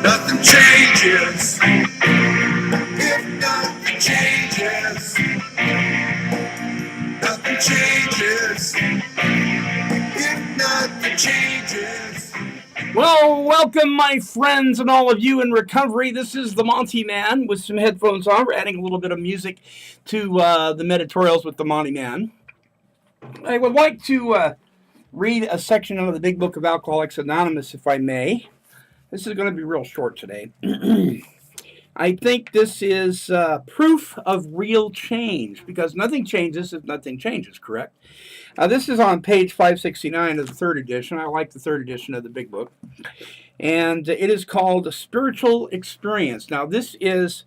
Nothing changes if nothing changes. Nothing changes if nothing changes. Well, welcome, my friends, and all of you in recovery. This is the Monty Man with some headphones on. We're adding a little bit of music to the meditorials with the Monty Man. I would like to read a section out of the Big Book of Alcoholics Anonymous, if I may. This is going to be real short today. I think this is proof of real change, because nothing changes if nothing changes, correct? This is on page 569 of the third edition. I like the third edition of the Big Book. And it is called Spiritual Experience. Now, this is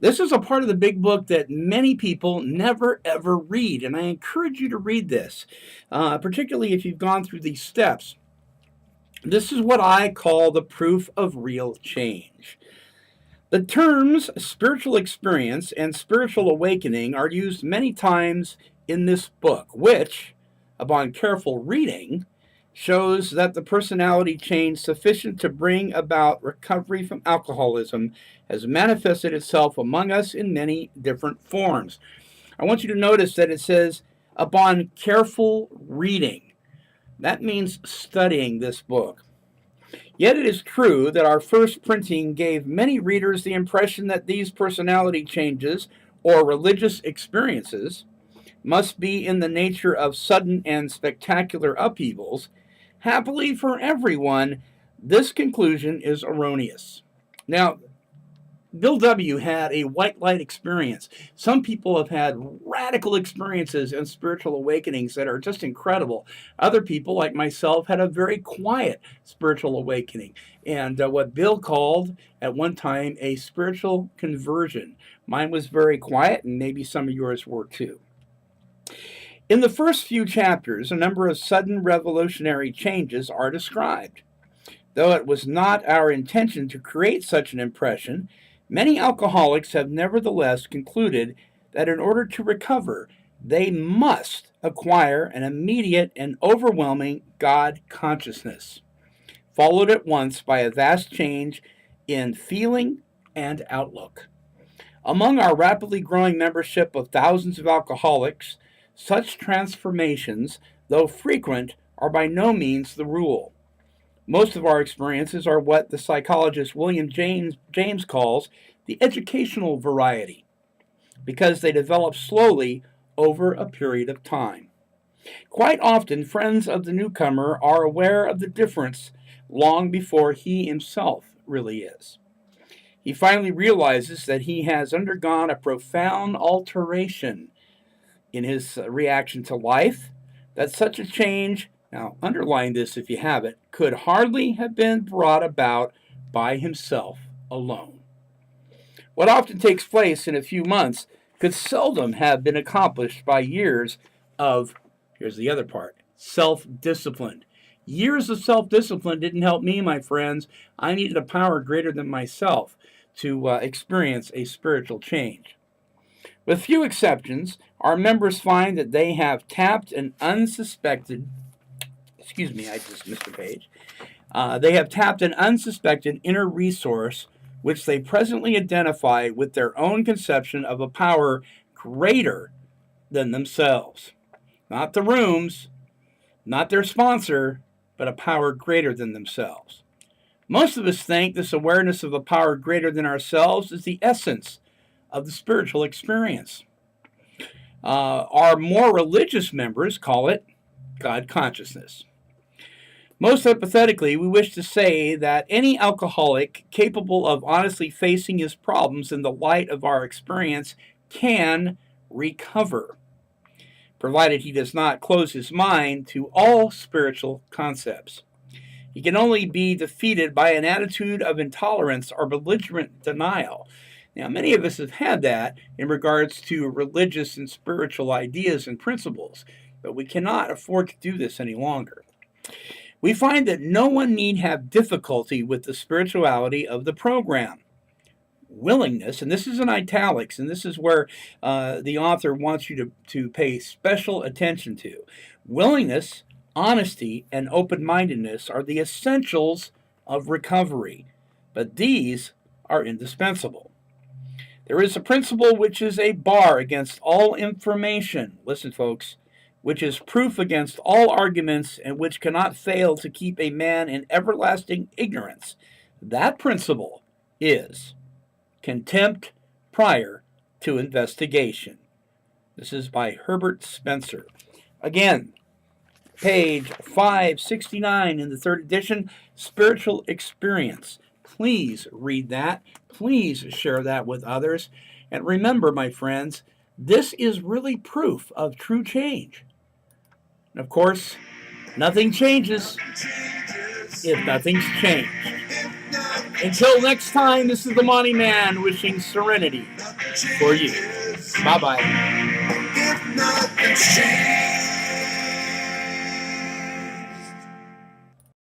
a part of the Big Book that many people never ever read, and I encourage you to read this, particularly if you've gone through these steps. This is what I call the proof of real change. The terms spiritual experience and spiritual awakening are used many times in this book, which, upon careful reading, shows that the personality change sufficient to bring about recovery from alcoholism has manifested itself among us in many different forms. I want you to notice that it says, upon careful reading. That means studying this book. Yet it is true that our first printing gave many readers the impression that these personality changes, or religious experiences, must be in the nature of sudden and spectacular upheavals. Happily for everyone, this conclusion is erroneous. Now, Bill W. had a white light experience. Some people have had radical experiences and spiritual awakenings that are just incredible. Other people, like myself, had a very quiet spiritual awakening, and what Bill called at one time a spiritual conversion. Mine was very quiet, and maybe some of yours were too. In the first few chapters, a number of sudden revolutionary changes are described. Though it was not our intention to create such an impression, many alcoholics have nevertheless concluded that in order to recover, they must acquire an immediate and overwhelming God consciousness, followed at once by a vast change in feeling and outlook. Among our rapidly growing membership of thousands of alcoholics, such transformations, though frequent, are by no means the rule. Most of our experiences are what the psychologist William James calls the educational variety, because they develop slowly over a period of time. Quite often, friends of the newcomer are aware of the difference long before he himself really is. He finally realizes that he has undergone a profound alteration in his reaction to life, that such a change, now underline this if you have it, could hardly have been brought about by himself alone. What often takes place in a few months could seldom have been accomplished by years of, here's the other part, self-discipline. Years of self-discipline didn't help me, my friends. I needed a power greater than myself to experience a spiritual change. With few exceptions, our members find that they have tapped an unsuspected, I just missed a page. They have tapped an unsuspected inner resource which they presently identify with their own conception of a power greater than themselves. Not the rooms, not their sponsor, but a power greater than themselves. Most of us think this awareness of a power greater than ourselves is the essence of the spiritual experience. Our more religious members call it God consciousness. Most hypothetically, we wish to say that any alcoholic capable of honestly facing his problems in the light of our experience can recover, provided he does not close his mind to all spiritual concepts. He can only be defeated by an attitude of intolerance or belligerent denial. Now, many of us have had that in regards to religious and spiritual ideas and principles, but we cannot afford to do this any longer. We find that no one need have difficulty with the spirituality of the program. Willingness, and this is in italics, and this is where the author wants you to pay special attention to. Willingness, honesty, and open-mindedness are the essentials of recovery. but these are indispensable. There is a principle which is a bar against all information. Listen, folks, which is proof against all arguments, and which cannot fail to keep a man in everlasting ignorance. That principle is contempt prior to investigation. This is by Herbert Spencer. Again, page 569 in the third edition, Spiritual Experience. Please read that. Please share that with others. And remember, my friends, this is really proof of true change. And of course, nothing changes if nothing's changed. Until next time, this is the Monty Man wishing serenity for you. Bye-bye. If nothing's changed.